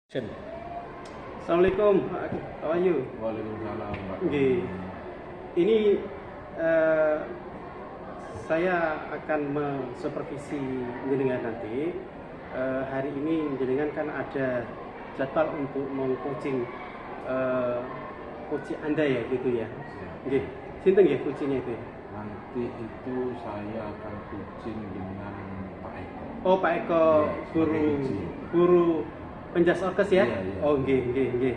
Assalamualaikum, how are you? Waalaikumsalam, Pak. Nggih. Ini saya akan mensupervisi jenengan nanti. Hari ini jenengan kan ada jadwal untuk meng-coaching coach Anda ya gitu ya. Nggih. Sinten nggih coachingnya itu? Nanti itu saya akan coaching dengan Pak Eko. Oh, Pak Eko, Iya, guru penjas orkes ya? Iya, iya. Oh, nggih.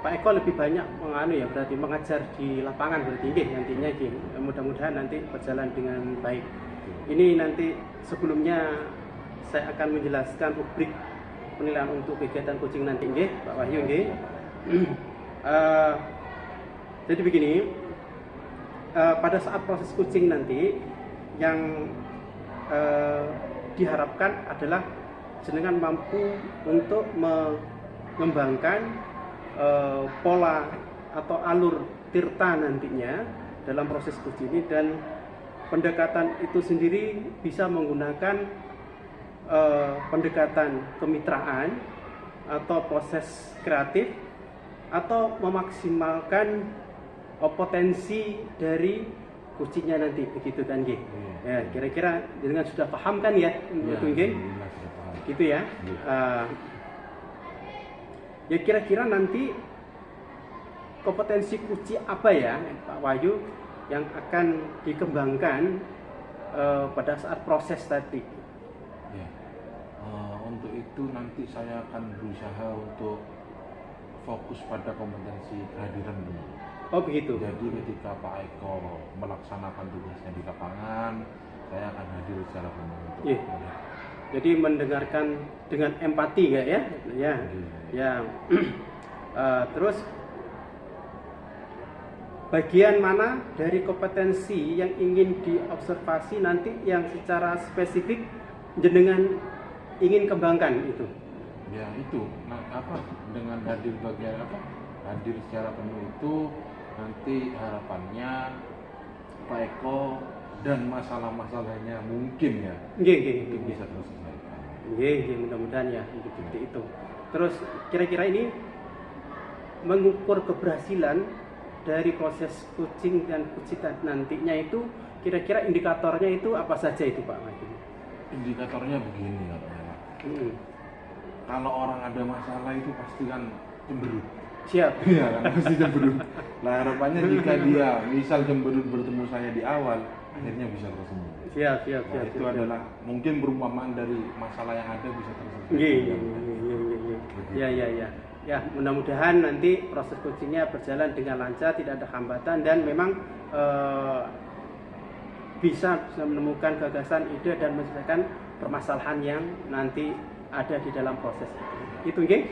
Pak Eko lebih banyak berarti mengajar di lapangan berarti nggih nantinya nggih. Mudah-mudahan nanti berjalan dengan baik. Ini nanti sebelumnya saya akan menjelaskan rubrik penilaian untuk kegiatan coaching nanti nggih, Pak Wahyu nggih. Jadi begini, pada saat proses coaching nanti yang diharapkan adalah jenengan mampu untuk mengembangkan pola atau alur tirta nantinya dalam proses coaching ini, dan pendekatan itu sendiri bisa menggunakan pendekatan kemitraan atau proses kreatif atau memaksimalkan potensi dari coachingnya nanti, begitu kan nggih? Ya, kira-kira jenengan sudah paham kan ya? Itu nggih? Gitu ya. Ya kira-kira nanti kompetensi kunci apa ya Pak Wahyu yang akan dikembangkan pada saat proses tadi? Ya. Untuk itu nanti saya akan berusaha untuk fokus pada kompetensi kehadiran dulu. Oh begitu. Jadi ketika Pak Eko melaksanakan tugasnya di lapangan, saya akan hadir secara penuh. Iya. Jadi mendengarkan dengan empati ya, ya. Ya. Terus bagian mana dari kompetensi yang ingin diobservasi nanti yang secara spesifik jenengan ingin kembangkan itu? Ya itu, dengan hadir bagian hadir secara penuh itu nanti harapannya Pak Eko dan masalah-masalahnya mungkin ya itu bisa terselesaikan. Mudah-mudahan ya seperti itu. Terus kira-kira ini mengukur keberhasilan dari proses coaching dan coaching nantinya itu, kira-kira indikatornya itu apa saja itu Pak Wahyu? Indikatornya begini katanya Pak. Kalau orang ada masalah itu pasti kan cemberut. Siap. Iya kan, pasti cemberut. Nah harapannya jika dia misal cemberut bertemu saya di awal, akhirnya bisa tersenyum. Siap. Itu adalah mungkin perumpamaan dari masalah yang ada bisa terselesaikan. Iya. Ya, mudah-mudahan nanti proses coachingnya berjalan dengan lancar, tidak ada hambatan, dan memang bisa menemukan gagasan, ide, dan menyelesaikan permasalahan yang nanti ada di dalam proses itu. Nggih?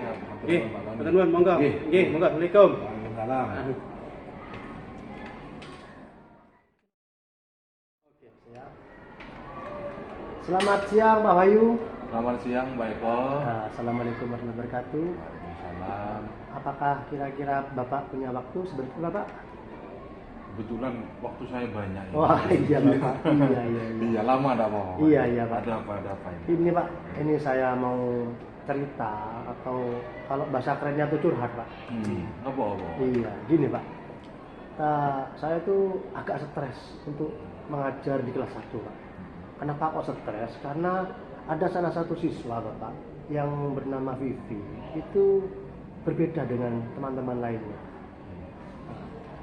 Nggih. Mboten nuwun, monggo. Nggih, monggo. Assalamualaikum. Waalaikumsalam. Oke, siap. Selamat siang Pak Wahyu. Selamat siang Mbak Eko. Assalamualaikum warahmatullahi wabarakatuh. Waalaikumsalam. Apakah kira-kira Bapak punya waktu sebentar Bapak? Kebetulan waktu saya banyak. Wah, iya Bapak. Iya. Iya, lama ada apa? Iya Pak. Ada apa ini? Ini Pak, ini saya mau cerita, atau kalau bahasa kerennya itu curhat Pak. Apa? Iya, gini Pak. Saya tuh agak stres untuk mengajar di kelas 1 Pak. Kenapa kok stres? Karena ada salah satu siswa Bapak yang bernama Vivi itu berbeda dengan teman-teman lainnya.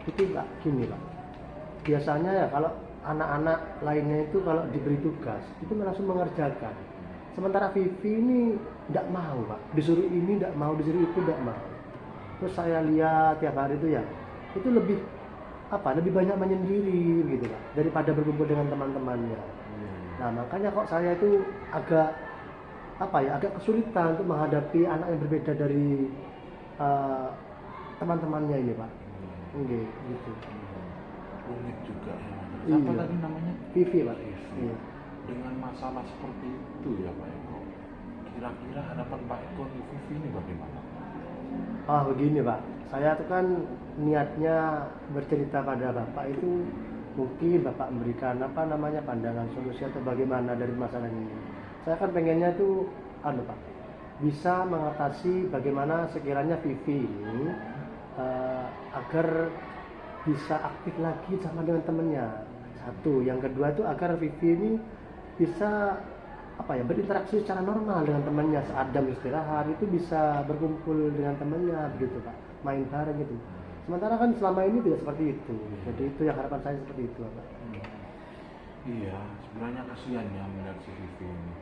Itu Pak, gini Pak. Biasanya ya kalau anak-anak lainnya itu kalau diberi tugas itu langsung mengerjakan. Sementara Vivi ini tidak mau Pak. Disuruh ini tidak mau, disuruh itu tidak mau. Terus saya lihat tiap hari itu ya, itu lebih banyak menyendiri gitu Pak, daripada berkumpul dengan teman-temannya. Nah makanya kok saya itu agak kesulitan untuk menghadapi anak yang berbeda dari teman-temannya ini Pak. Gitu. Unik juga ya. Iya. Apa tadi namanya? Vivi Pak. Iya. Dengan masalah seperti itu ya Pak Eko. Kira-kira harapan Pak Eko di Vivi ini bagaimana? Begini Pak. Saya tuh kan niatnya bercerita pada Bapak itu mungkin Bapak memberikan pandangan solusi atau bagaimana dari masalah ini. Saya kan pengennya tuh Pak, bisa mengatasi bagaimana sekiranya Vivi ini agar bisa aktif lagi sama dengan temennya. Satu, yang kedua itu agar Vivi ini bisa berinteraksi secara normal dengan temannya saat jam istirahat, itu bisa berkumpul dengan temannya begitu Pak, main bareng gitu. Sementara kan selama ini tidak seperti itu, jadi itu yang harapan saya seperti itu Pak. Iya, sebenarnya kasihan ya melihat si Vivi ini.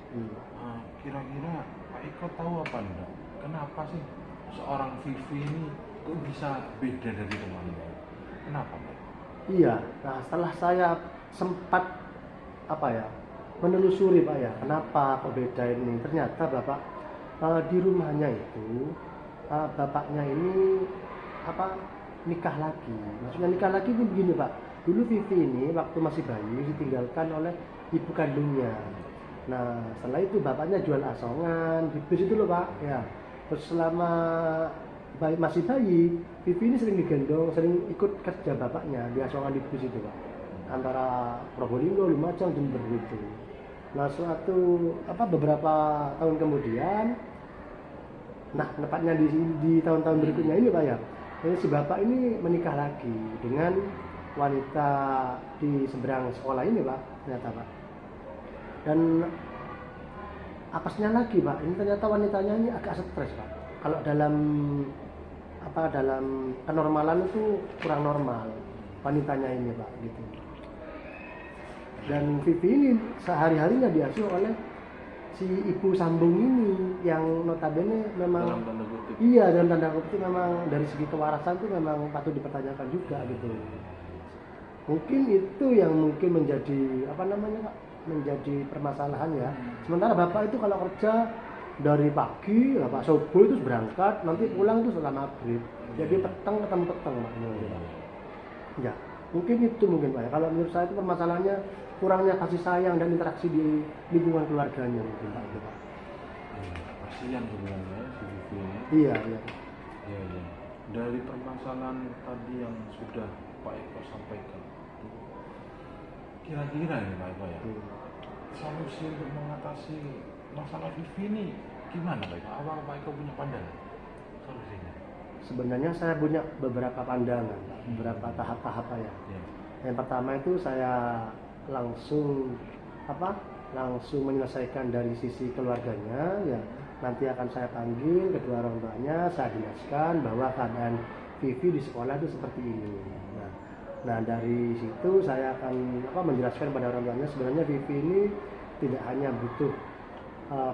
Kira-kira Pak Eko tahu apa enggak? Kenapa sih seorang Vivi ini kok bisa beda dari temannya? Kenapa Pak? Iya, nah setelah saya sempat menelusuri Pak ya, kenapa kok beda ini? Ternyata Bapak di rumahnya itu bapaknya ini nikah lagi. Maksudnya nikah lagi itu begini Pak. Dulu Vivi ini waktu masih bayi ditinggalkan oleh ibu kandungnya. Nah setelah itu bapaknya jual asongan di bis itu loh Pak. Ya. Terus selama masih bayi, Vivi ini sering digendong, sering ikut kerja bapaknya di asongan di bis itu Pak. Antara Probolinggo, Lumajang, Jember gitu. Nah beberapa tahun kemudian, nah tepatnya di tahun-tahun berikutnya ini Pak ya, jadi si bapak ini menikah lagi dengan wanita di seberang sekolah ini Pak, ternyata Pak. Dan apesnya lagi Pak, ini ternyata wanitanya ini agak stres Pak. Kalau dalam kenormalan itu kurang normal wanitanya ini Pak gitu. Dan Vivi ini sehari-harinya diasuh oleh si ibu sambung ini yang notabene memang Dalam tanda kutip. iya, dalam tanda kutip memang dari segi kewarasan itu memang patut dipertanyakan juga gitu. Mungkin itu yang menjadi Pak, menjadi permasalahan ya. Sementara bapak itu kalau kerja dari pagi, Pak subuh itu berangkat, nanti pulang itu setelah maghrib. Jadi petang ketemu petang Pak. Ya, mungkin itu Pak ya. Kalau menurut saya itu permasalahannya kurangnya kasih sayang dan interaksi di lingkungan keluarganya mungkin Pak. Kasihan sebenarnya si Vivi ini. Iya. Iya. Dari permasalahan tadi yang sudah Pak Eko sampaikan, kira-kira ini Pak Eko ya, solusi untuk mengatasi masalah Vivi ini gimana Pak Eko? Apa Pak Eko punya pandangan solusinya? Sebenarnya saya punya beberapa pandangan, beberapa tahap-tahap ya. Yang pertama itu saya langsung menyelesaikan dari sisi keluarganya ya. Nanti akan saya panggil kedua orang tuanya, saya jelaskan bahwa keadaan Vivi di sekolah itu seperti ini. Nah dari situ saya akan menjelaskan pada orang tuanya sebenarnya Vivi ini tidak hanya butuh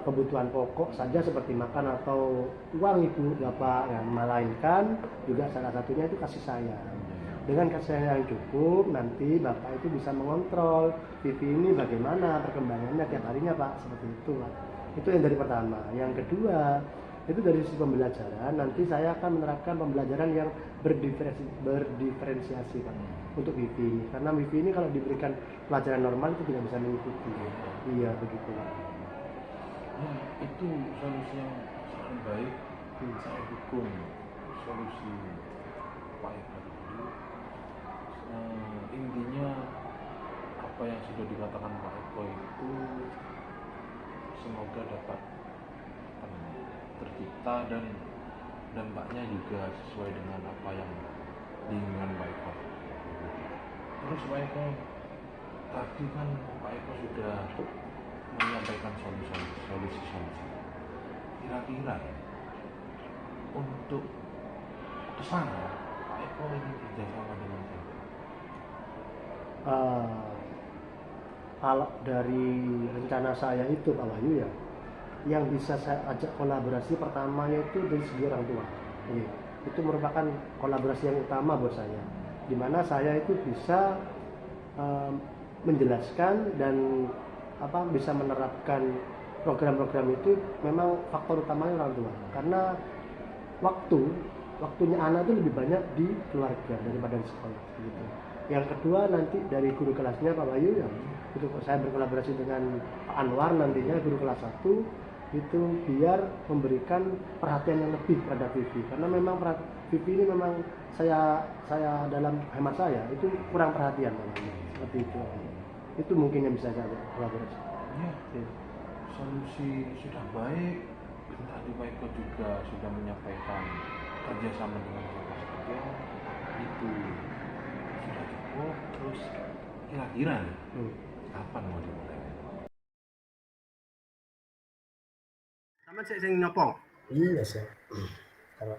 kebutuhan pokok saja seperti makan atau uang ibu bapak yang melainkan juga salah satunya itu kasih sayang. Dengan kasih sayang yang cukup, nanti bapak itu bisa mengontrol Vivi ini bagaimana perkembangannya tiap harinya Pak, seperti itu Pak. Itu yang dari pertama. Yang kedua itu dari sisi pembelajaran, nanti saya akan menerapkan pembelajaran yang berdiferensiasi Pak untuk Vivi, karena Vivi ini kalau diberikan pelajaran normal itu tidak bisa mengikuti. Iya begitu Pak. Ya, itu solusi yang sangat baik. Saya dukung solusi Pak Eko tadi. Intinya apa yang sudah dikatakan Pak Eko itu semoga dapat tercipta dan dampaknya juga sesuai dengan apa yang diinginkan Pak Eko. Terus Pak Eko tadi kan Pak Eko sudah menyampaikan solusi. Kira-kira untuk kesana Pak Eko ini kerjasama dengan siapa? Kalau dari rencana saya itu Pak Wahyu ya, yang bisa saya ajak kolaborasi pertamanya itu dari segi orang tua. Itu merupakan kolaborasi yang utama buat saya, dimana saya itu bisa menjelaskan dan bisa menerapkan program-program itu. Memang faktor utamanya orang tua, karena waktunya anak itu lebih banyak di keluarga daripada di sekolah gitu. Yang kedua nanti dari guru kelasnya Pak Wahyu ya, itu saya berkolaborasi dengan Pak Anwar nantinya guru kelas 1 itu, biar memberikan perhatian yang lebih pada Vivi, karena memang Vivi ini memang saya dalam hemat saya itu kurang perhatian seperti itu. Itu mungkin yang bisa saya kolaborasi. Ya. solusi sudah baik. Tadi Pak Eko juga sudah menyampaikan kerjasama dengan siapa saja itu sudah cukup. Terus kira-kira nih kapan mau dimulai? Sama sih sing nyopo. Iya sih. Kalau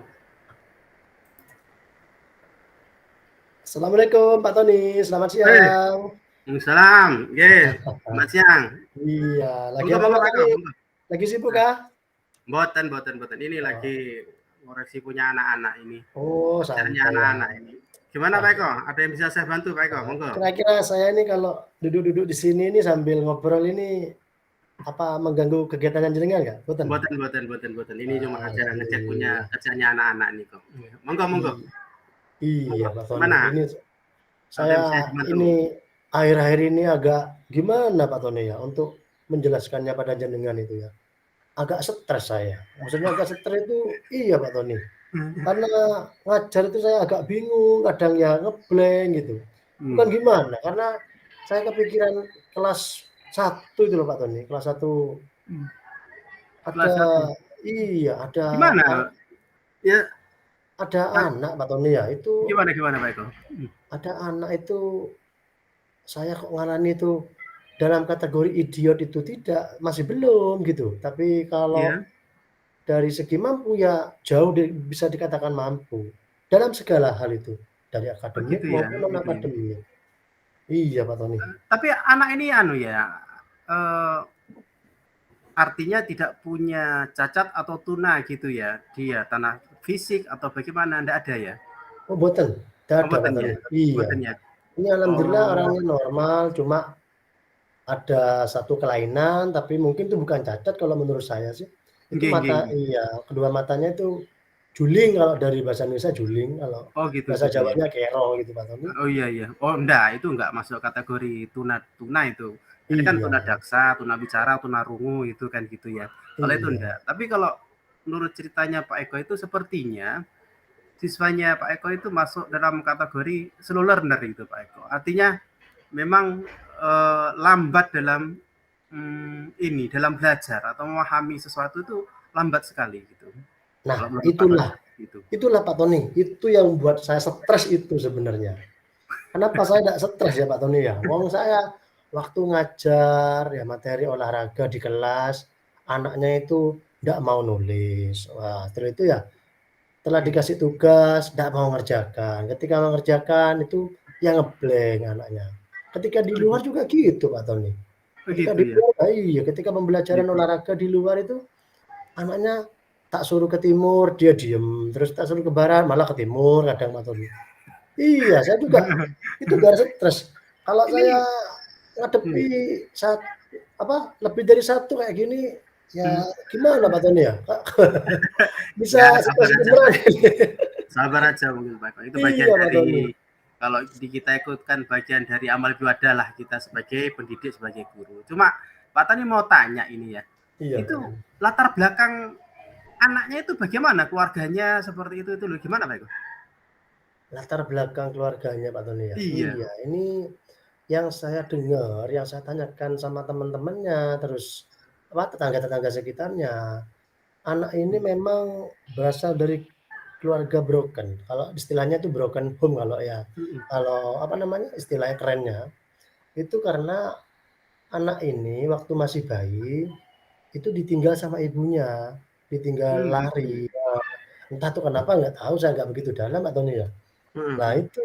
Assalamualaikum Pak Tony, selamat siang. Waalaikumsalam. Nggih, selamat siang. Iya, lagi Monggo apa monggo Pak Pak Eko, Tony? monggo. Lagi sibuk kah? Mboten. Ini Oh, lagi ngoreksi punya anak-anak ini. oh Kerjaannya santai ya. anak-anak ini. Gimana Pak Eko? Ada yang bisa saya bantu Pak Eko? Monggo. Kira-kira saya ini kalau duduk-duduk di sini ini sambil ngobrol ini apa mengganggu kegiatan jenengan nggak? Boten? Mboten. Ini cuma aja ngecek punya Iya. kerjaannya anak-anak ini kok. Monggo. Iya Pak Tony. Gimana? Ini Ada yang saya bisa dibantu? ini akhir-akhir ini agak gimana Pak Tony ya untuk menjelaskannya pada jenengan itu ya. Agak stres saya. Maksudnya agak stres itu iya Pak Tony. Karena ngajar itu saya agak bingung, kadang ya ngeblank gitu. Bukan gimana, karena saya kepikiran kelas 1 itu loh Pak Tony, kelas 1 Kelas ada 1. iya, Gimana? Ya, ada anak Pak Tony ya, itu gimana Pak Eko? ada anak itu saya kok ngalami itu dalam kategori idiot itu tidak, masih belum gitu. Tapi kalau Iya. dari segi mampu ya jauh bisa dikatakan mampu dalam segala hal itu, dari akademik Begitu ya. maupun non akademik. Iya Pak Tony. Tapi anak ini artinya tidak punya cacat atau tuna gitu ya, dia tanah fisik atau bagaimana, enggak ada ya? Oh boten, Oh, ada Pak boten Tony. ya? Iya. Boten ya? Ini alhamdulillah Oh, orangnya normal, cuma ada satu kelainan, tapi mungkin itu bukan cacat kalau menurut saya sih. Itu mata, nggih. iya, kedua matanya itu juling kalau dari bahasa Indonesia juling, kalau Oh, gitu bahasa ya. Jawanya kero gitu Pak Tony. Oh, iya. Oh, enggak, itu enggak masuk kategori tuna itu. Ini kan tuna Iya, daksa, tuna bicara, tuna rungu itu kan gitu ya. Kalau itu iya. enggak. Tapi kalau menurut ceritanya Pak Eko itu sepertinya siswanya Pak Eko itu masuk dalam kategori slow learner itu Pak Eko. Artinya memang lambat dalam dalam belajar atau memahami sesuatu itu lambat sekali gitu. Nah, Kalau menurut Pak Tony gitu. itulah Pak Tony, itu yang membuat saya stres itu sebenarnya. Kenapa saya tidak stres ya Pak Tony ya? Wong saya waktu ngajar ya materi olahraga di kelas, anaknya itu tidak mau nulis. Wah, terus itu ya setelah dikasih tugas tidak mau ngerjakan. Ketika mengerjakan itu yang ngeblank anaknya. Ketika di luar juga gitu Pak Tony. Ketika Begitu di ya. luar, iya, ketika pembelajaran Gitu. olahraga di luar itu anaknya tak suruh ke timur dia diem, terus tak suruh ke barat malah ke timur kadang Pak Tony. Iya, saya juga itu gara stres. Kalau saya Ini ngadepi lebih dari satu kayak gini, ya gimana Pak Tony ya? ya Bisa sabar stres aja beneran Pak. ini. Sabar aja mungkin Pak. Itu bagian Iya Pak Tony. dari kalau di kita ikutkan bagian dari amal ibadah lah kita sebagai pendidik, sebagai guru. Cuma Pak Tani mau tanya ini ya. Iya Pak Itu Tony. latar belakang anaknya itu bagaimana? Keluarganya seperti itu loh. Gimana Pak? Latar belakang keluarganya Pak Tony ya? Iya. Iya, ini yang saya dengar, yang saya tanyakan sama teman-temannya, terus tetangga-tetangga sekitarnya, anak ini memang berasal dari keluarga broken. Kalau istilahnya itu broken home kalau istilahnya kerennya, itu karena anak ini waktu masih bayi, itu ditinggal sama ibunya, ditinggal Gitu ya. lari. Entah tuh kenapa nggak tahu, saya nggak begitu dalam atau nih ya. Nah itu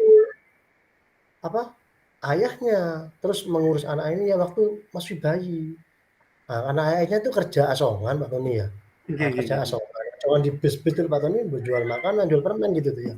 ayahnya terus mengurus anak ini ya waktu masih bayi. Nah, karena ayahnya itu kerja asongan Pak Tony ya. Nah, kerja Iya. asongan, asongan di bis-bis itu Pak Tony berjual makanan, jual permen gitu tuh ya.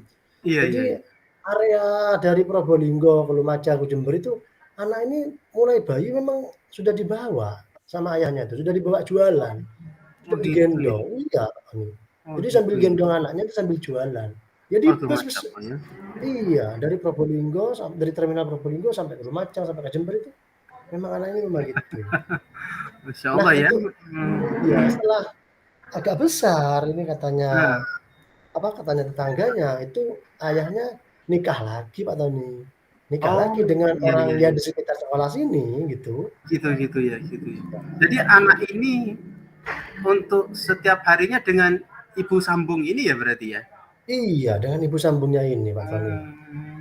Jadi Iya. area dari Probolinggo ke Lumajang ke Jember itu anak ini mulai bayi memang sudah dibawa sama ayahnya itu, sudah dibawa jualan, Oh sudah gitu ya. digendong. Iya, Pak Tony. Oh Jadi sambil gitu ya. gendong anaknya itu sambil jualan. Jadi Waduh bis mantap Pak ya. iya, dari Probolinggo dari terminal Probolinggo sampai ke Lumajang sampai ke Jember itu memang anaknya memang gitu. Masya Nah Allah ya. itu ya setelah agak besar ini Nah, katanya tetangganya itu ayahnya nikah lagi Pak Tony. nikah Oh, lagi dengan iya orang iya ya iya. di sekitar sekolah sini gitu. Gitu gitu ya, gitu ya. Jadi anak ini untuk setiap harinya dengan ibu sambung ini ya berarti ya? Iya, dengan ibu sambungnya ini Pak Tony.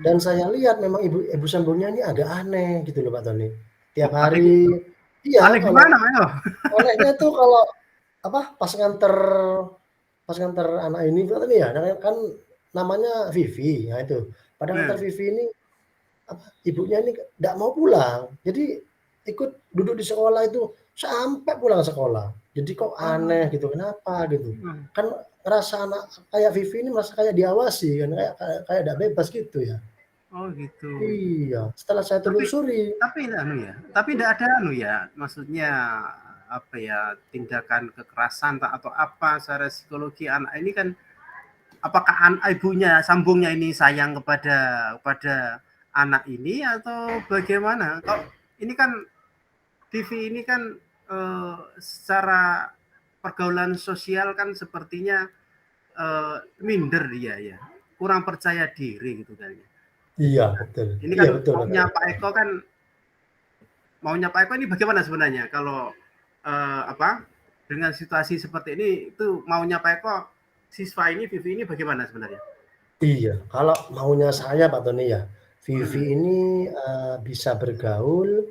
Dan Hmm. saya lihat memang ibu sambungnya ini agak aneh gitu loh Pak Tony. Tiap Oh, aneh hari iya, aneh kalau gimana, Ayo? anehnya tuh kalau apa pas nganter anak ini Pak Tony ya, kan namanya Vivi, nah itu. Pada nganter Nah, Vivi ini apa, ibunya ini nggak mau pulang. Jadi ikut duduk di sekolah itu sampai pulang sekolah. Jadi kok oh, aneh gitu, kenapa gitu. hmm. Kan ngerasa anak kayak Vivi ini merasa kayak diawasi kan, kayak kayak kayak nggak bebas gitu ya. Oh gitu. Iya, setelah saya Tapi telusuri, tapi tidak ada anu ya, maksudnya apa ya, tindakan kekerasan atau apa secara psikologi anak ini kan, apakah ibunya sambungnya ini sayang kepada anak ini atau bagaimana? Kok ini kan TV ini kan secara pergaulan sosial kan sepertinya minder dia ya, kurang percaya diri gitu kan ya. iya betul. Ini Iya kan betul Mas. maunya Pak Eko ini bagaimana sebenarnya kalau apa, dengan situasi seperti ini itu maunya Pak Eko, siswa ini Vivi ini bagaimana sebenarnya? Iya, kalau maunya saya Pak Tony ya, Vivi Hmm. ini, bisa bergaul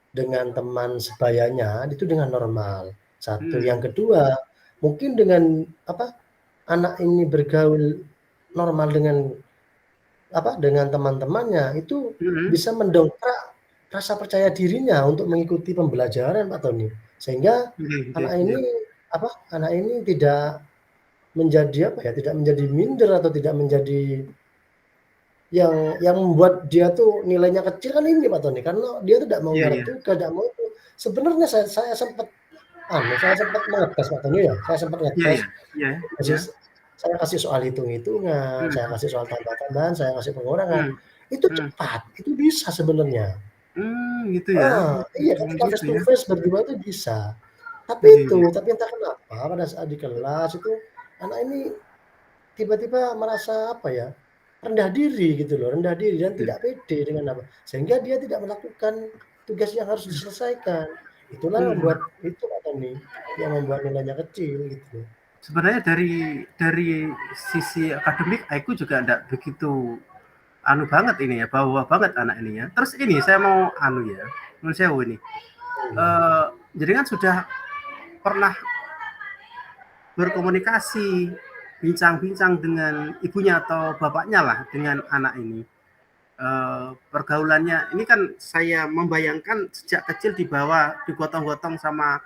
dengan teman sebayanya itu dengan normal, satu. Yang Hmm. kedua, mungkin dengan apa, anak ini bergaul normal dengan apa, dengan teman-temannya itu Hmm. bisa mendongkrak rasa percaya dirinya untuk mengikuti pembelajaran Pak Tony. Sehingga Hmm. anak ini apa, anak ini tidak menjadi apa ya, tidak menjadi minder atau tidak menjadi yang membuat dia tuh nilainya kecil kan ini Pak Tony, karena dia tuh tidak mau Iya garap iya tugas, tidak mau itu. Sebenarnya saya sempat mengetes Pak Tony ya, saya sempat iya ngetes, iya iya kasih iya. saya kasih soal hitung-hitungan, saya Hmm. kasih soal tambah-tambahan, saya kasih pengurangan, Hmm. itu Hmm. cepat, itu bisa sebenarnya. Gitu ya. Iya Hmm, ketika face gitu to ya. face berdua itu bisa. Iya iya. Tapi entah kenapa pada saat di kelas itu anak ini tiba-tiba merasa apa ya, rendah diri gitu loh, rendah diri dan Iya. tidak pede dengan apa, sehingga dia tidak melakukan tugas yang harus diselesaikan. Itulah yang Hmm. membuat itu Kak Tony, yang membuat nilainya kecil gitu. Sebenarnya dari sisi akademik aku juga enggak begitu anu banget ini ya, bawa banget anak ini ya. Terus ini saya mau anu ya, menurut saya ini. Iya. Jadi kan sudah pernah berkomunikasi, bincang-bincang dengan ibunya atau bapaknya lah dengan anak ini. Pergaulannya ini kan saya membayangkan sejak kecil dibawa, digotong-gotong sama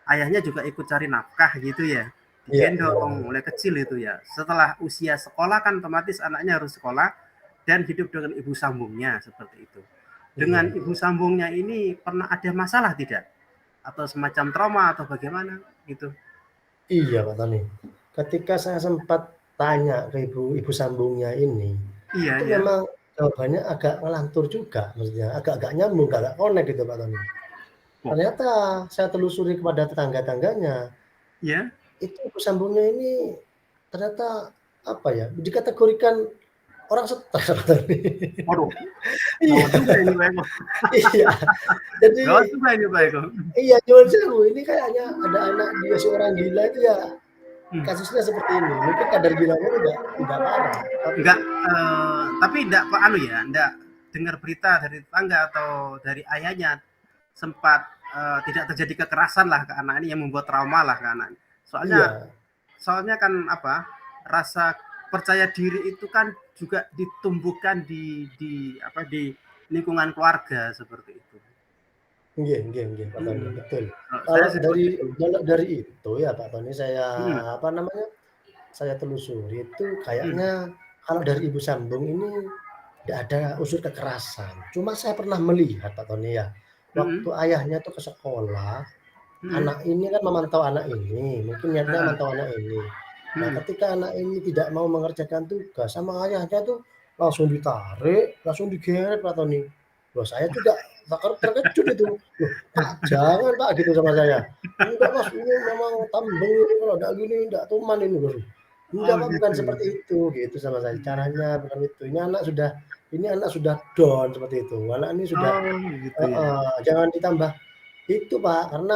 ayahnya juga ikut cari nafkah gitu ya, Iya iya. digendong mulai kecil itu ya. Setelah usia sekolah kan otomatis anaknya harus sekolah dan hidup dengan ibu sambungnya seperti itu. Dengan Iya. ibu sambungnya ini pernah ada masalah tidak? Atau semacam trauma atau bagaimana gitu? Iya Pak Tony. Ketika saya sempat tanya ke ibu sambungnya ini, Iya itu ya. memang jawabannya agak ngelantur juga, maksudnya agak nyambung, agak connect gitu Pak Tony. Oh, Ternyata saya telusuri kepada tetangga-tangganya, ya. itu ibu sambungnya ini ternyata apa ya, dikategorikan orang stres Pak Tony. Waduh, gawat Iya juga ini Pak Eko. iya. Jadi Gawat juga ini Pak Eko. iya nyuwun sewu, ini kayaknya ada anak dia seorang gila itu ya Hmm. kasusnya seperti ini. Mungkin kadar gilanya tidak parah, tapi Enggak, tapi enggak anu ya, enggak dengar berita dari tetangga atau dari ayahnya sempat tidak terjadi kekerasan lah ke anak ini yang membuat trauma lah ke anak. Soalnya iya soalnya kan apa, rasa percaya diri itu kan juga ditumbuhkan di lingkungan keluarga seperti itu. nggih, Pak Tony, Hmm. betul. Saya Kalau seperti itu. dari itu ya Pak Tony saya, Hmm. apa namanya, saya telusuri itu Hmm. kayaknya kalau dari ibu sambung ini tidak ada unsur kekerasan. Cuma saya pernah melihat Pak Tony ya, Hmm. waktu ayahnya tuh ke sekolah, Hmm. anak ini kan memantau anak ini, mungkin niatnya Hmm. memantau anak ini. Nah, Hmm. ketika anak ini tidak mau mengerjakan tugas sama ayahnya tuh langsung ditarik, langsung digeret Pak Tony. Loh saya juga terkejut itu. Loh Pak jangan Pak gitu sama saya. Enggak Mas ini memang tambeng ini kalau enggak gini enggak tuman ini loh. Enggak Oh Pak, bukan gitu. seperti itu, gitu sama saya. Caranya bukan itu. Ini anak sudah down seperti itu. Anak ini sudah Oh gitu ya. jangan ditambah itu Pak, karena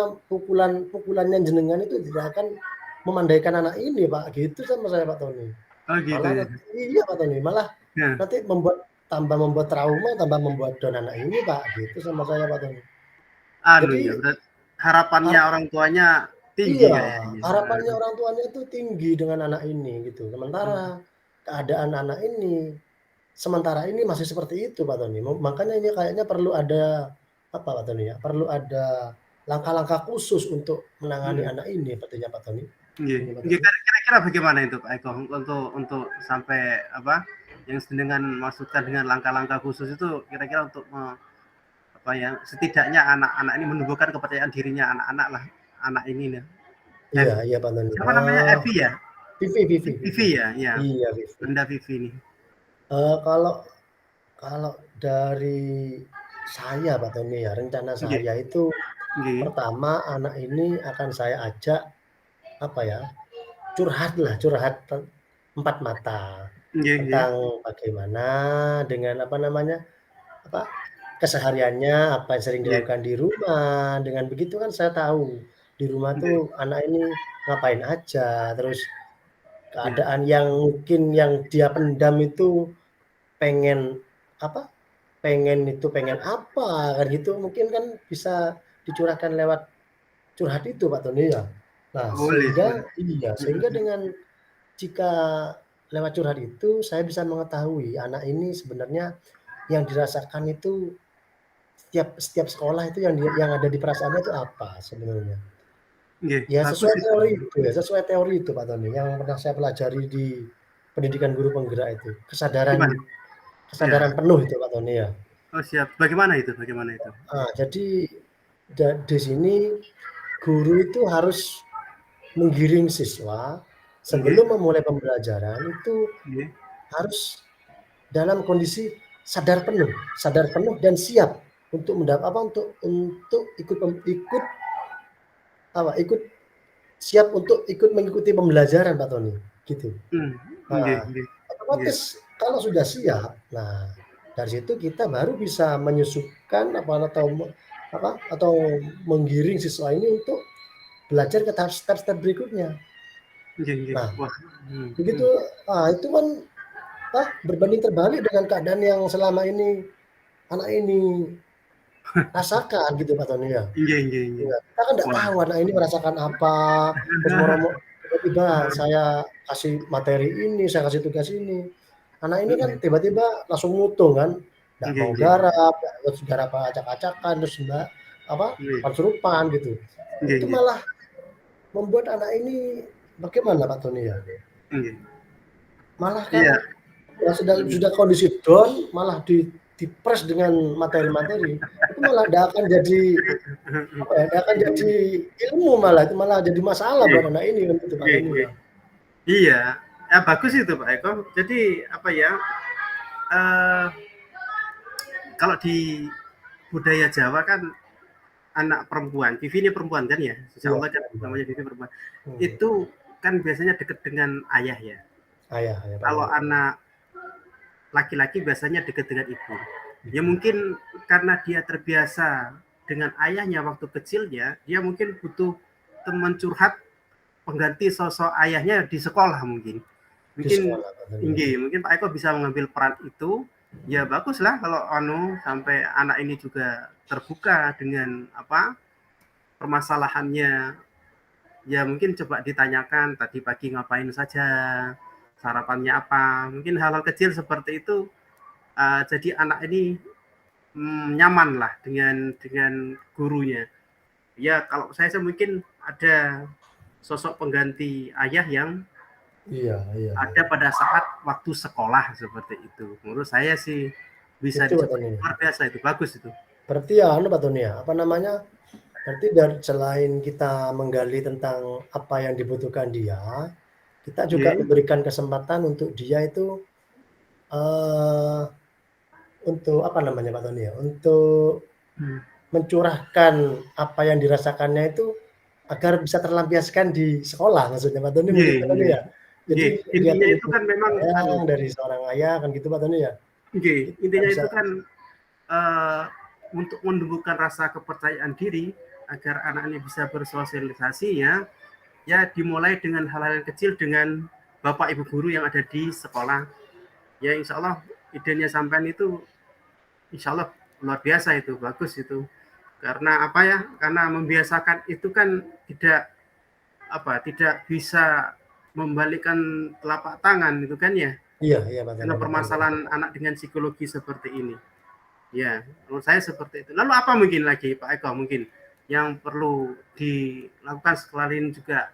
pukulannya jenengan itu tidak akan memandaikan anak ini Pak, gitu sama saya Pak Tony. Oh gitu Malah ya. nanti iya Pak Tony, malah Ya. nanti membuat trauma, tambah membuat down anak ini Pak, gitu sama saya Pak Tony. Anu ya, Jadi berarti harapannya har orang tuanya tinggi iya, kayaknya. harapannya orang tuanya itu tinggi dengan anak ini gitu. Hmm. Sementara keadaan anak ini sementara ini masih seperti itu Pak Tony. Makanya ini kayaknya perlu ada apa Pak Tony ya? Perlu ada langkah-langkah khusus untuk menangani Hmm. anak ini sepertinya Pak Tony. Iya. Ini Pak Iya, Tony. kira-kira bagaimana itu Pak Eko untuk sampai apa yang dengan maksudkan dengan langkah-langkah khusus itu kira-kira untuk apa ya setidaknya anak-anak ini menumbuhkan kepercayaan dirinya anak-anak lah anak ini nih. Iya, iya Pak Tony. Siapa namanya Evi ya? Vivi, Vivi, Vivi. Vivi ya, ya. Iya Vivi. Bunda Vivi nih. Kalau kalau dari saya Pak Tony ya, rencana Nggih, saya itu nggih. pertama anak ini akan saya ajak apa ya, curhat empat mata Nggih, nggih. tentang bagaimana dengan apa namanya, apa, kesehariannya, apa yang sering Nggih, dilakukan di rumah. Dengan begitu kan saya tahu di rumah nggih. tuh anak ini ngapain aja, terus Ya. keadaan yang mungkin yang dia pendam itu pengen apa, pengen apa, kan gitu, mungkin kan bisa dicurahkan lewat curhat itu Pak Tony ya. Nah Boleh, boleh. sehingga dengan jika lewat curhat itu saya bisa mengetahui anak ini sebenarnya yang dirasakan itu setiap setiap sekolah itu yang ada di perasaannya itu apa sebenarnya. Nggih, Ya bagus itu. sesuai teori itu Pak Tony yang pernah saya pelajari di pendidikan guru penggerak itu. Kesadaran Gimana? Ya. kesadaran penuh itu Pak Tony ya. Oh, siap. Bagaimana itu? Bagaimana itu? Jadi di sini guru itu harus menggiring siswa Nggih, sebelum memulai pembelajaran itu nggih. harus dalam kondisi sadar penuh dan siap untuk untuk ikut ikut siap untuk ikut mengikuti pembelajaran Pak Tony, gitu. Hmm. Nggih, Nah, nggih. Nggih. otomatis kalau sudah siap, nah dari situ kita baru bisa menyusupkan atau menggiring siswa ini untuk belajar ke tahap step-step berikutnya. Nggih, nggih. Nah, Wah. begitu itu kan berbanding terbalik dengan keadaan yang selama ini anak ini rasakan gitu Pak Tony ya. Nggih, nggih, nggih. Iya, kita kan nggak Wah. tahu anak ini merasakan apa, terus tiba-tiba saya kasih materi ini, saya kasih tugas ini. Anak ini kan Mhm. tiba-tiba langsung mutung kan, nggak Nggih, mau nggih. garap, terus garap acak-acakan, terus Nggih. kesurupan gitu. Nggih, Itu nggih. malah membuat anak ini bagaimana Pak Tony ya, Nggih. malah kan Iya. ya sudah kondisi down, malah dipres dengan materi-materi, itu malah nggak akan jadi nggak akan jadi ilmu malah, itu malah jadi masalah Nggih, buat anak ini kan gitu Pak nggih, Tony nggih. ya. Iya. Ya, bagus itu Pak Eko. Jadi apa ya? eh Kalau di budaya Jawa kan anak perempuan, Vivi ini perempuan kan ya, insya Iya, Allah kan paham. namanya Vivi perempuan. Hmm. Itu kan biasanya dekat dengan ayah ya. Ayah Pak Kalau Tony. anak laki-laki biasanya dekat dengan ibu. Ya mungkin karena dia terbiasa dengan ayahnya waktu kecilnya, dia mungkin butuh teman curhat pengganti sosok ayahnya di sekolah mungkin. Di Mungkin sekolah Pak Tony. tinggi, mungkin Pak Eko bisa mengambil peran itu. Ya bagus lah kalau sampai anak ini juga terbuka dengan apa permasalahannya. Ya mungkin coba ditanyakan tadi pagi ngapain saja, sarapannya apa. Mungkin hal-hal kecil seperti itu jadi anak ini nyaman lah dengan gurunya. Ya kalau saya mungkin ada sosok pengganti ayah yang Iya. ada pada saat waktu sekolah seperti itu. Menurut saya sih bisa Itu Pak dicoba, Tony. luar biasa itu, bagus itu. Berarti ya Pak Tony ya, apa namanya, berarti selain kita menggali tentang apa yang dibutuhkan dia, kita juga Nggih. memberikan kesempatan untuk dia itu eh untuk apa namanya Pak Tony ya, untuk mencurahkan apa yang dirasakannya itu agar bisa terlampiaskan di sekolah maksudnya Pak Tony, mungkin Nggih, Pak Tony nggih. ya? Jadi Nggih, lihat intinya itu lingkungan kan memang anu, sayang dari seorang ayah kan gitu Pak Tony ya. nggih, Kita nggak intinya bisa itu kan eh, untuk menumbuhkan rasa kepercayaan diri agar anak ini bisa bersosialisasi ya, ya dimulai dengan hal-hal yang kecil dengan bapak ibu guru yang ada di sekolah. Ya insya Allah idenya sampean itu insya Allah luar biasa itu, bagus itu. Karena apa ya? Karena membiasakan itu kan tidak bisa membalikkan telapak tangan itu kan ya. iya iya Pak Tony Karena betul Pak. permasalahan anak dengan psikologi seperti ini. Ya, menurut saya seperti itu. Lalu apa mungkin lagi Pak Eko mungkin yang perlu dilakukan selain juga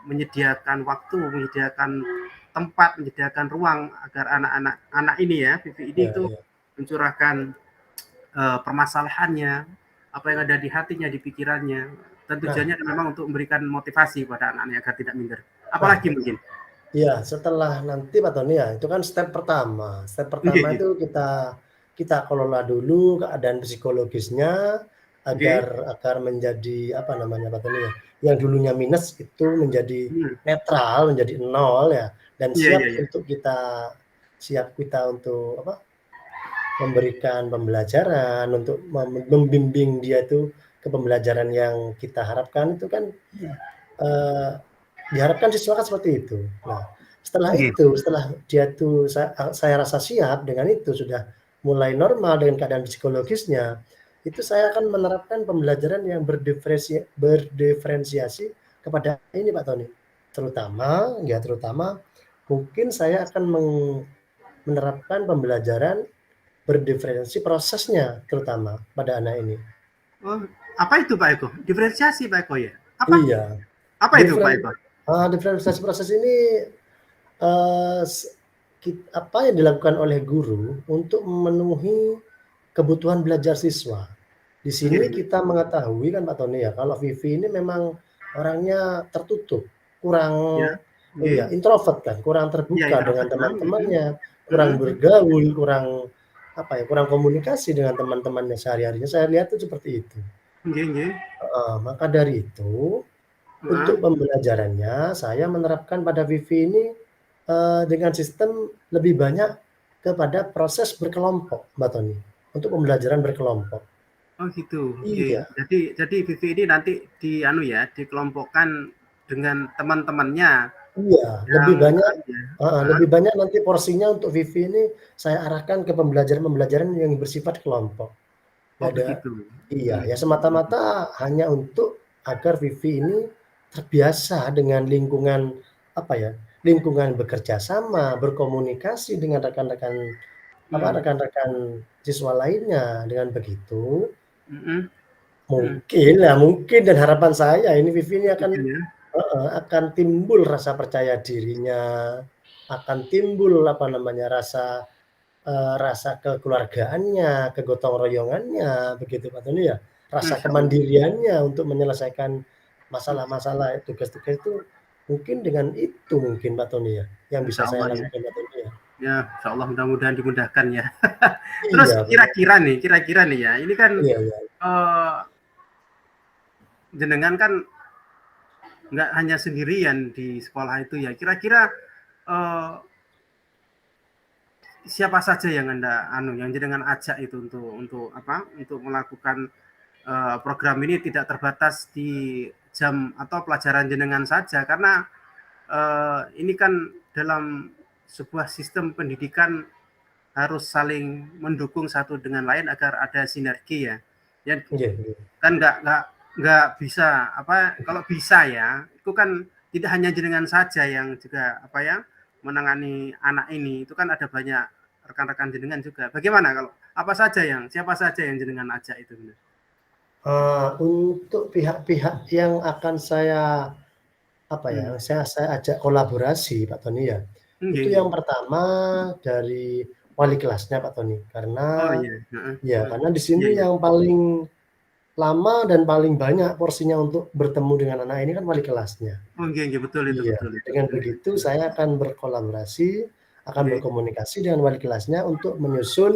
menyediakan waktu, menyediakan tempat, menyediakan ruang agar anak-anak ini ya, Vivi ini Iya itu iya. mencurahkan permasalahannya, apa yang ada di hatinya, di pikirannya. Dan Nah, tujuannya memang untuk memberikan motivasi pada anak-anak agar tidak minder. nah Apalagi mungkin? iya, setelah nanti Pak Tony ya, itu kan step pertama. Step pertama Oke, itu kita kita kelola dulu keadaan psikologisnya agar oke, agar menjadi apa namanya Pak Tony ya, yang dulunya minus itu menjadi hmm. netral, menjadi nol ya, dan Iya, iya, iya. siap kita untuk apa? Memberikan pembelajaran untuk membimbing dia itu ke pembelajaran yang kita harapkan itu kan eh, diharapkan siswa kan seperti itu. Nah, Oke, setelah dia tuh saya rasa siap dengan itu sudah mulai normal dengan keadaan psikologisnya, itu saya akan menerapkan pembelajaran yang berdiferensiasi kepada ini Pak Tony. Terutama mungkin saya akan menerapkan pembelajaran berdiferensiasi prosesnya terutama pada anak ini. oh, apa itu Pak Eko? Diferensiasi Pak Eko ya? Apa? Iya, Apa itu Pak Eko? diferensiasi proses ini eh, apa yang dilakukan oleh guru untuk memenuhi kebutuhan belajar siswa. Di Oke, sini kita mengetahui kan Pak Tony ya, kalau Vivi ini memang orangnya tertutup, kurang ya, iya oke, introvert kan, kurang ya terbuka dengan introvert, teman-temannya, kurang bergaul, kurang apa ya, kurang komunikasi dengan teman-temannya sehari-harinya. Saya lihat itu seperti itu. oke, oke, Maka dari itu untuk pembelajarannya saya menerapkan pada Vivi ini dengan sistem lebih banyak kepada proses berkelompok, Mbak Tony, untuk pembelajaran berkelompok. oh gitu, oke. Iya, Jadi Vivi ini nanti dikelompokkan dengan teman-temannya iya, yang lebih banyak nanti porsinya untuk Vivi ini saya arahkan ke pembelajaran-pembelajaran yang bersifat kelompok. oh Nggak ada begitu. iya, ya semata-mata hanya untuk agar Vivi ini terbiasa dengan lingkungan apa ya, lingkungan bekerja sama, berkomunikasi dengan Hmm. rekan-rekan siswa lainnya. Dengan begitu, Mm-mm. Mm. mungkin dan harapan saya ini Vivi ini Gitu ya. akan timbul rasa percaya dirinya, akan timbul apa namanya, rasa kekeluargaannya, kegotong royongannya, begitu Pak Tony ya. Rasa Masya Allah. kemandiriannya untuk menyelesaikan masalah-masalah, tugas-tugas itu mungkin dengan itu mungkin Pak Tony ya, yang Masya bisa saya Allah ya. lakukan Pak Tony ya. Ya, Insya Allah mudah-mudahan dimudahkan ya. Terus Iya benar. kira-kira nih ya, ini kan Iya iya. eh, jenengan kan nggak hanya sendirian di sekolah itu ya. Kira-kira eh, siapa saja yang yang jenengan ajak itu untuk apa? Untuk melakukan program ini tidak terbatas di jam atau pelajaran jenengan saja karena ini kan dalam sebuah sistem pendidikan harus saling mendukung satu dengan lain agar ada sinergi ya. Ya Iya iya. kan nggak bisa apa kalau bisa ya itu kan tidak hanya jenengan saja yang juga apa ya menangani anak ini itu kan ada banyak rekan-rekan jenengan juga. Bagaimana kalau siapa saja yang jenengan ajak itu? Untuk pihak-pihak yang akan saya apa ya, Hmm. saya ajak kolaborasi Pak Tony ya, itu Nggih, yang pertama dari wali kelasnya Pak Tony, oh karena iya, heeh, ya heeh. karena di Iya, sini iya. yang paling lama dan paling banyak porsinya untuk bertemu dengan anak ini kan wali kelasnya. Oh nggih, nggih, betul itu, Iya, betul itu. dengan begitu saya akan berkolaborasi, akan Nggih, berkomunikasi dengan wali kelasnya untuk menyusun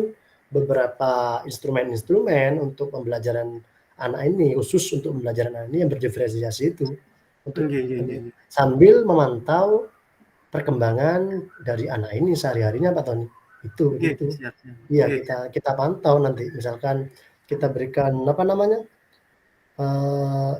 beberapa instrumen-instrumen untuk pembelajaran anak ini, khusus untuk pembelajaran anak ini yang berdiferensiasi itu. Untuk nggih, nggih, nggih. sambil memantau perkembangan dari anak ini sehari-harinya Pak Tony. Itu Nggih, begitu. siap siap. Iya, Nggih, kita pantau nanti misalkan kita berikan apa namanya,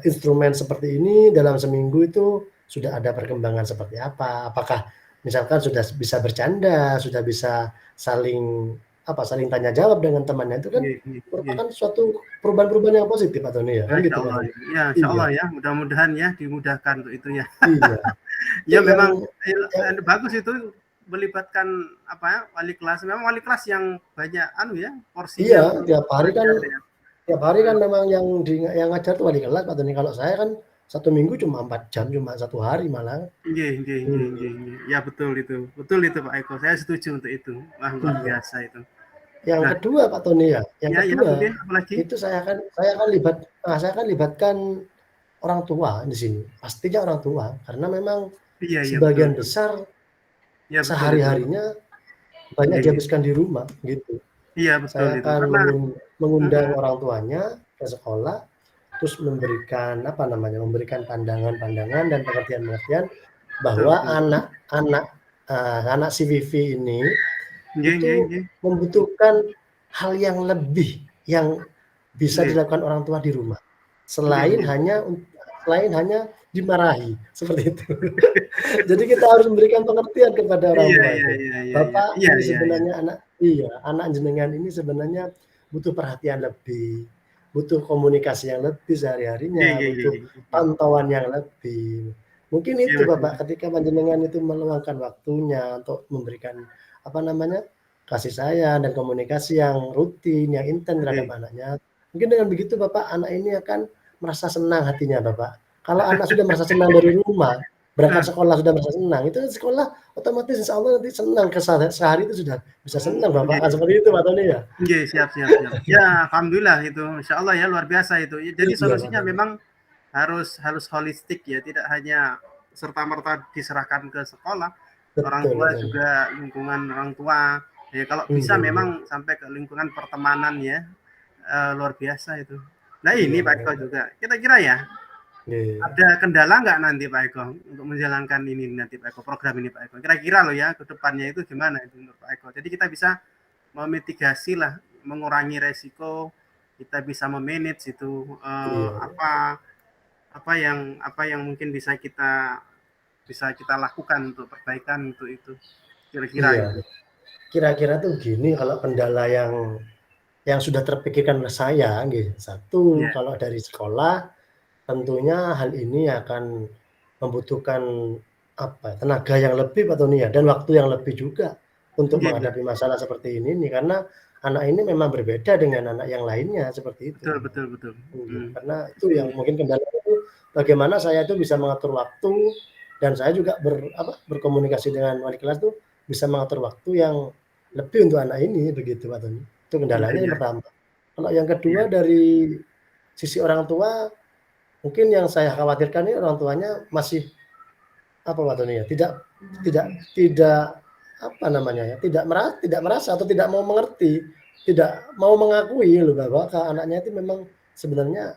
instrumen seperti ini dalam seminggu itu sudah ada perkembangan seperti apa, apakah misalkan sudah bisa bercanda, sudah bisa saling saling tanya jawab dengan temannya, itu kan nggih, nggih, nggih. merupakan suatu perubahan-perubahan yang positif Pak Tony ya, kan Masya gitu Pak Allah. Tony? Ya, insya Iya Allah ya. Mudah-mudahan ya dimudahkan untuk itu ya. iya, itu Ya memang yang bagus itu melibatkan apa ya, wali kelas. Memang wali kelas yang banyak ya porsinya iya, untuk tiap hari kan belajar ya. memang yang ngajar tuh wali kelas Pak Tony, kalau saya kan 1 minggu cuma 4 jam, cuma 1 hari malah. Nggih, nggih, nggih, nggih, nggih. Ya betul itu. Betul itu Pak Eko. Saya setuju untuk itu. Wah, luar Iya. biasa itu. Yang Nah, kedua Pak Tony ya, yang ya kedua mungkin apalagi? itu saya akan libatkan orang tua di sini. Pastinya orang tua, karena memang Iya, iya betul sebagian itu. besar Ya betul itu. sehari-harinya banyak Nggih, nggih. dihabiskan di rumah gitu. Iya betul Saya itu. akan Karena mengundang orang tuanya ke sekolah, terus memberikan memberikan pandangan-pandangan dan pengertian-pengertian betul bahwa betul. anak si Vivi ini Nggih, nggih, itu nggih. membutuhkan hal yang lebih yang bisa Nggih. dilakukan orang tua di rumah, Nggih, selain nggih. hanya dimarahi seperti itu. Jadi kita harus memberikan pengertian kepada orang Iya, tua iya, itu. iya, iya, iya. Bapak, Iya, ini iya, iya. sebenarnya anak jenengan ini sebenarnya butuh perhatian lebih, butuh komunikasi yang lebih Nggih, sehari-harinya, nggih, nggih, butuh nggih, nggih. pantauan yang lebih. Mungkin Iya itu betul. Bapak, ketika panjenengan itu meluangkan waktunya untuk memberikan kasih sayang dan komunikasi yang rutin, yang intens terhadap Nggih. anaknya. Mungkin dengan begitu Bapak, anak ini akan merasa senang hatinya Bapak. Kalau anak sudah merasa senang dari rumah, berangkat sekolah sudah merasa senang, itu sekolah otomatis insya Allah nanti senang, sehari itu sudah bisa senang Bapak, kan Nggih. seperti itu Pak Tony ya? Nggih, siap, siap, siap. Ya, alhamdulillah itu. Insya Allah ya luar biasa itu. Jadi Iya Pak solusinya Tony. memang harus harus holistik ya, tidak hanya serta-merta diserahkan ke sekolah, orang Betul tua Pak Tony. juga lingkungan orang tua. Ya kalau bisa Iya, memang sampai ke lingkungan pertemanan ya, luar biasa itu. Nah iya ini Pak Pak Eko Tony. juga, kira-kira ya Iya. ada kendala nggak nanti Pak Eko untuk menjalankan ini nanti Pak Eko, program ini Pak Eko? Kira-kira loh ya ke depannya itu gimana itu untuk Pak Eko? Jadi kita bisa memitigasi lah, mengurangi resiko, kita bisa memanage itu Iya. apa yang mungkin bisa kita lakukan untuk perbaikan untuk itu kira-kira Iya. itu. Kira-kira tuh gini, kalau kendala yang sudah terpikirkan oleh saya, gitu. Satu, Ya, kalau dari sekolah tentunya hal ini akan membutuhkan tenaga yang lebih Pak Tony ya, dan waktu yang lebih juga untuk iya, iya. menghadapi masalah seperti ini nih, karena anak ini memang berbeda dengan anak yang lainnya seperti itu. Betul, betul, betul. Karena itu yang mungkin kendala itu, bagaimana saya itu bisa mengatur waktu, dan saya juga berkomunikasi dengan wali kelas tuh bisa mengatur waktu yang lebih untuk anak ini, begitu Pak Tony. Itu Iya, kendalanya yang iya, pertama. Kalau yang kedua iya. dari sisi orang tua, mungkin yang saya khawatirkan ini orang tuanya masih Pak Tony ya, tidak tidak tidak merasa atau tidak mau mengerti, tidak mau mengakui loh bahwa anaknya itu memang sebenarnya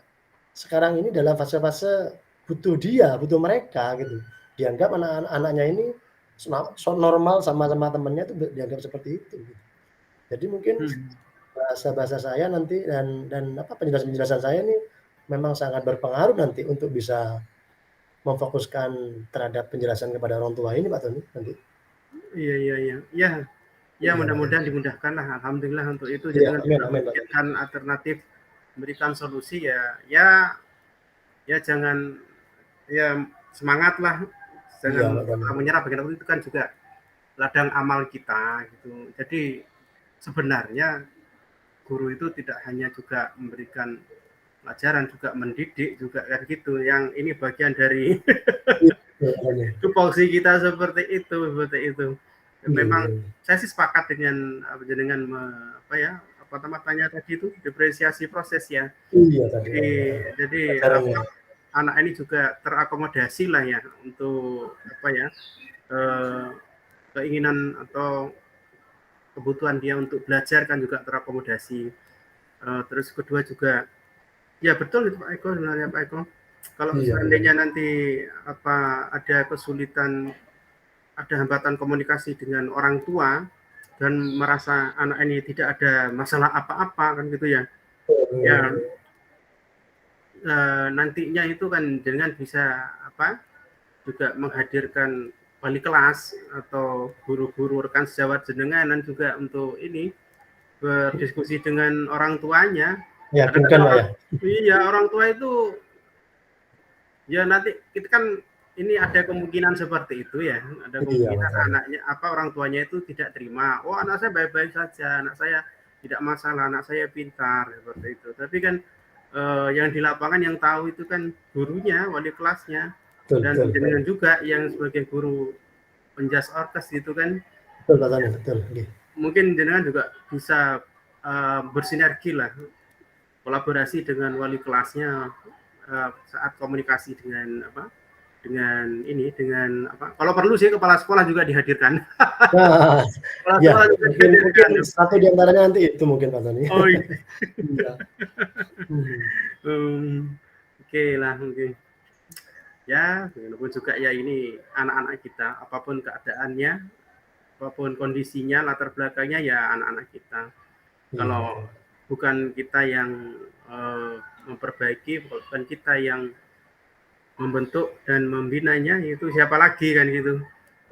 sekarang ini dalam fase-fase butuh butuh mereka gitu. Dianggap anaknya ini normal sama temannya itu dianggap seperti itu gitu. Jadi mungkin Hmm. bahasa-bahasa saya nanti dan penjelasan-penjelasan saya ini memang sangat berpengaruh nanti untuk bisa memfokuskan terhadap penjelasan kepada orang tua ini Pak Tony nanti. Iya, iya, iya. Ya, ya Iya Pak Tony. mudah-mudahan dimudahkan lah. Alhamdulillah untuk itu. Iya, Jangan amin juga amin Pak Tony. memikirkan alternatif, memberikan solusi ya jangan ya semangat lah, Iya jangan Pak Tony. menyerah. Bagaimanapun itu kan juga ladang amal kita gitu. Jadi sebenarnya guru itu tidak hanya juga memberikan pelajaran, juga mendidik juga kan gitu. Yang ini bagian dari Iya Pak Tony. tupoksi kita seperti itu, seperti itu. Iya Memang iya. saya sih sepakat dengan apa namanya tadi itu depresiasi proses ya. Iya tadi Jadi, jadi acaranya. anak ini juga terakomodasi lah ya untuk eh, keinginan atau kebutuhan dia untuk belajar kan juga terakomodasi. Terus kedua juga ya betul itu Pak Eko sebenarnya Pak Eko. Kalau Iya Pak Tony. seandainya nanti ada kesulitan ada hambatan komunikasi dengan orang tua dan merasa anak ini tidak ada masalah apa-apa kan gitu ya. Ya nantinya itu kan dengan bisa apa juga menghadirkan wali kelas atau guru-guru rekan sejawat jenengan dan juga untuk ini berdiskusi dengan orang tuanya. Meyakinkan Pak ya. Iya, orang tua itu ya nanti kita kan ini ada kemungkinan seperti itu ya, ada kemungkinan anaknya apa orang tuanya itu tidak terima. Oh, anak saya baik-baik saja, anak saya tidak masalah, anak saya pintar seperti itu. Tapi kan yang di lapangan yang tahu itu kan gurunya, wali kelasnya, dan jenengan juga yang sebagai guru penjas orkes itu kan. Betul Pak Tony, betul. Mungkin jenengan juga bisa bersinergi lah, kolaborasi dengan wali kelasnya saat komunikasi dengan apa dengan apa kalau perlu sih kepala sekolah juga dihadirkan. Nah, kepala ya, sekolah juga dihadirkan. Mungkin satu di antaranya nanti itu mungkin Pak Tony. Oh iya. Oke lah mungkin ya walaupun juga ya ini anak-anak kita apapun keadaannya apapun kondisinya latar belakangnya ya anak-anak kita. Kalau bukan kita yang memperbaiki, bukan kita yang membentuk dan membinanya, itu siapa lagi kan gitu.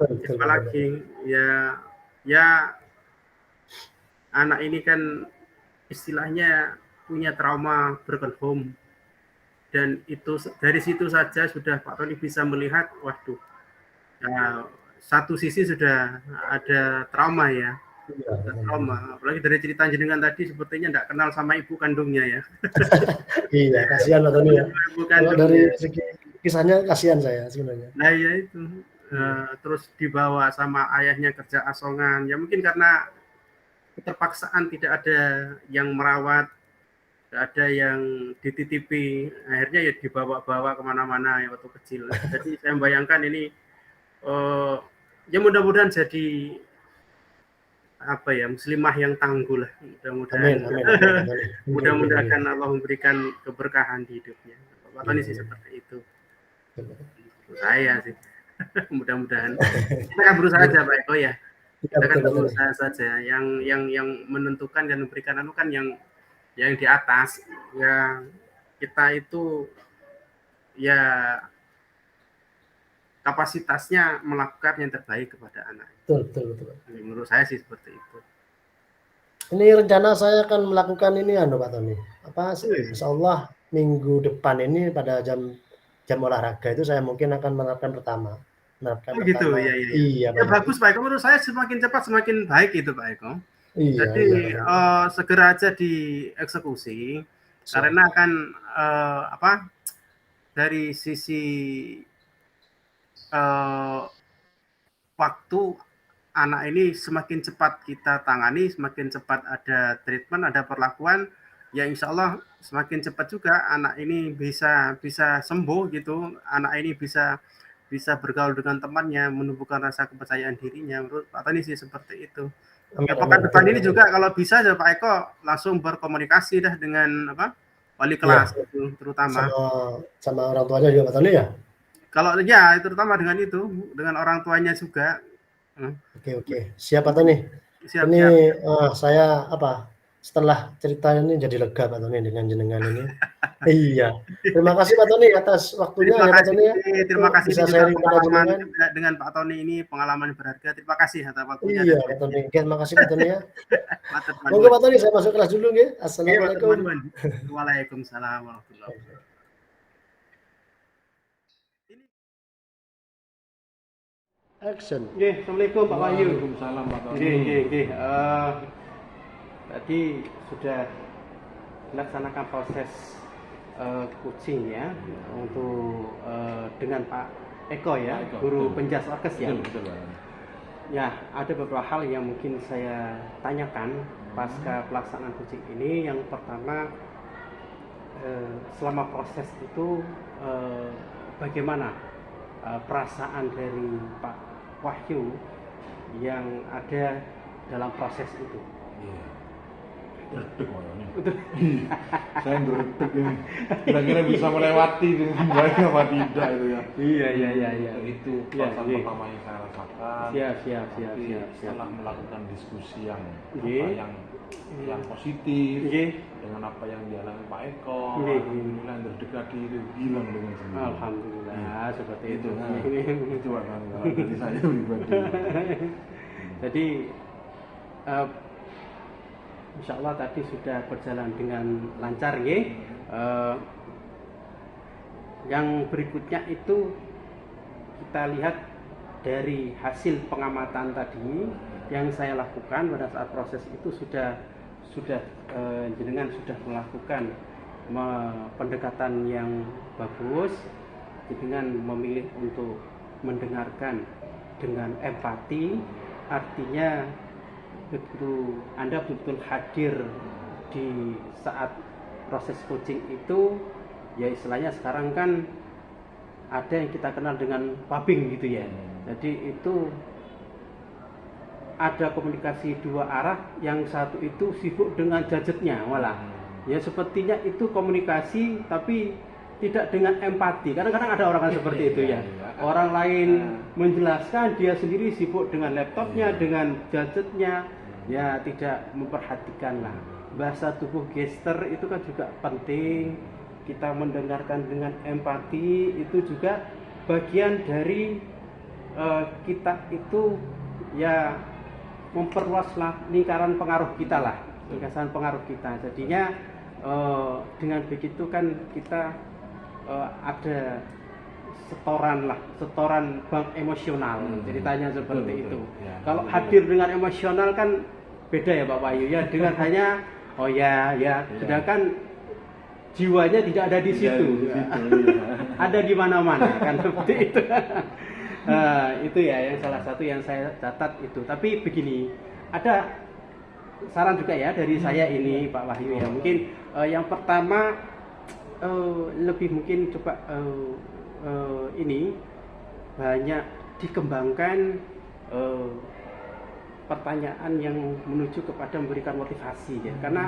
Siapa lagi ya anak ini kan istilahnya punya trauma broken home dan itu dari situ saja sudah Pak Tony bisa melihat waduh ya, satu sisi sudah ada trauma ya. Trauma, apalagi dari cerita jenengan tadi sepertinya tidak kenal sama ibu kandungnya ya. Iya, kasihan Pak Tony ya. Kalau dari segi kisahnya kasihan saya sebenarnya. Nah ya itu, terus dibawa sama ayahnya kerja asongan, ya mungkin karena keterpaksaan tidak ada yang merawat, tidak ada yang dititipi, akhirnya ya dibawa-bawa kemana-mana ya waktu kecil. Jadi saya membayangkan ini, ya mudah-mudahan jadi apa ya muslimah yang tangguh lah mudah-mudahan Allah memberikan keberkahan di hidupnya. Pak Tony sih seperti itu saya sih mudah-mudahan kita kan berusaha aja Pak Eko ya kita kan berusaha saja yang menentukan dan memberikan anu kan yang di atas ya kita itu ya kapasitasnya melakukan yang terbaik kepada anak. Betul. Menurut saya sih seperti itu. Ini rencana saya akan melakukan ini Pak Tony. Insya Allah minggu depan ini pada jam olahraga itu saya mungkin akan menerapkan pertama. Gitu ya. Iya. Ya bagus Pak Eko. Menurut saya semakin cepat semakin baik itu Pak Eko. Iya, jadi segera aja dieksekusi karena kan dari sisi waktu anak ini semakin cepat kita tangani, semakin cepat ada treatment, ada perlakuan, ya insya Allah semakin cepat juga anak ini bisa sembuh gitu, anak ini bisa bergaul dengan temannya, menumbuhkan rasa kepercayaan dirinya. Menurut Pak Tony sih seperti itu. Ya pekan depan ini juga kalau bisa ya Pak Eko langsung berkomunikasi dah dengan wali kelas itu terutama. Sama orang tuanya juga Pak Tony ya? Kalau ya terutama dengan orang tuanya juga. Oke. Siap Pak Tony. Siap. Saya setelah cerita ini jadi lega Pak Tony dengan jenengan ini. Iya. Terima kasih Pak Tony atas waktunya ya Pak Tony ya. Terima kasih bisa sharing pengalaman dengan Pak Tony ini, pengalaman berharga. Terima kasih atas waktunya. Iya Pak Tony. Terima kasih Pak Tony ya. Monggo Pak Tony saya masuk kelas dulu nggih. Assalamualaikum. Waalaikumsalam warahmatullahi wabarakatuh. Action. Assalamualaikum Pak Wahyu. Waalaikumsalam Pak Tony. Tadi sudah melaksanakan proses coaching ya untuk dengan Pak Eko ya, guru penjas orkes ya. Betul. Ya, ada beberapa hal yang mungkin saya tanyakan pasca pelaksanaan coaching ini. Yang pertama, selama proses itu bagaimana perasaan dari Pak Wahyu yang ada dalam proses itu? Dredeg kayaknya. Saya dredeg ini. Kira-kira bisa melewati dengan baik apa tidak itu ya. Iya. Itu Iya, pesan iya. pertama yang saya rasakan. Siap. Tapi setelah melakukan diskusi yang Iya. yang positif Iya. dengan apa yang dialami Pak Eko, Iya. alhamdulillah dredeg tadi itu hilang dengan sendirinya. Alhamdulillah seperti itu. Nah, itu akan dari saya pribadi. Jadi insya Allah tadi sudah berjalan dengan lancar ya. Yang berikutnya itu kita lihat dari hasil pengamatan tadi yang saya lakukan pada saat proses itu sudah jenengan sudah melakukan pendekatan yang bagus, dengan memilih untuk mendengarkan dengan empati, artinya Anda betul hadir di saat proses coaching itu, ya istilahnya sekarang kan ada yang kita kenal dengan pubbing gitu ya. Jadi itu ada komunikasi dua arah, yang satu itu sibuk dengan gadgetnya malah. Ya sepertinya itu komunikasi tapi tidak dengan empati. Kadang-kadang ada orang kan seperti itu ya. Orang lain menjelaskan, dia sendiri sibuk dengan laptopnya, dengan gadgetnya, ya tidak memperhatikan lah. Bahasa tubuh gestur itu kan juga penting. Kita mendengarkan dengan empati itu juga bagian dari kita itu ya memperluas lingkaran pengaruh kita lah, lingkaran pengaruh kita. Jadinya dengan begitu kan kita ada setoran bank emosional, ceritanya seperti itu. Ya, kalau hadir dengan emosional kan beda ya Pak Wahyu ya, dengan hanya oh ya, sedangkan jiwanya tidak ada di situ, ada di mana-mana kan seperti itu. Itu ya yang salah satu yang saya catat itu. Tapi begini, ada saran juga ya dari saya ini Pak Wahyu ya. Mungkin yang pertama lebih mungkin coba ini banyak dikembangkan pertanyaan yang menuju kepada memberikan motivasi ya. Karena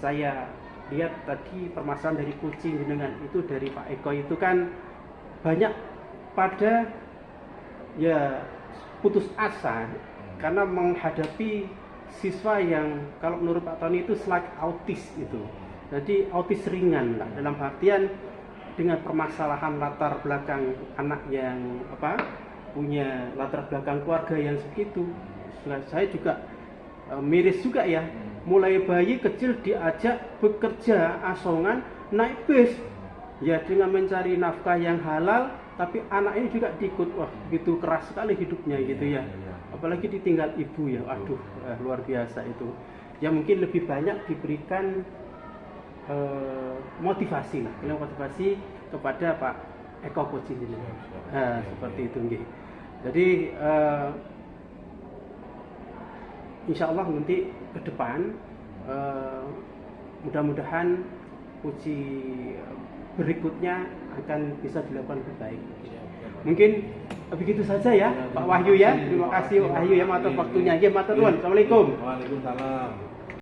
saya lihat tadi permasalahan dari coaching dengan itu dari Pak Eko itu kan banyak pada ya putus asa karena menghadapi siswa yang kalau menurut Pak Tony itu like autis itu. Jadi autis ringan lah, dalam artian dengan permasalahan latar belakang anak yang punya latar belakang keluarga yang segitu. Saya juga miris juga ya, mulai bayi kecil diajak bekerja asongan naik bis ya dengan mencari nafkah yang halal, tapi anak ini juga diikut. Wah gitu keras sekali hidupnya gitu ya, apalagi ditinggal ibu ya, aduh luar biasa itu ya. Mungkin lebih banyak diberikan motivasi lah, motivasi kepada Pak Eko Coaching ini. Seperti itu nggih. Jadi insya Allah nanti ke depan mudah-mudahan uji berikutnya akan bisa dilakukan lebih baik. Mungkin begitu saja ya Pak Wahyu ya. Terima kasih Pak Wahyu ya, matur waktunya. Matur nuwun. Assalamualaikum. Waalaikumsalam.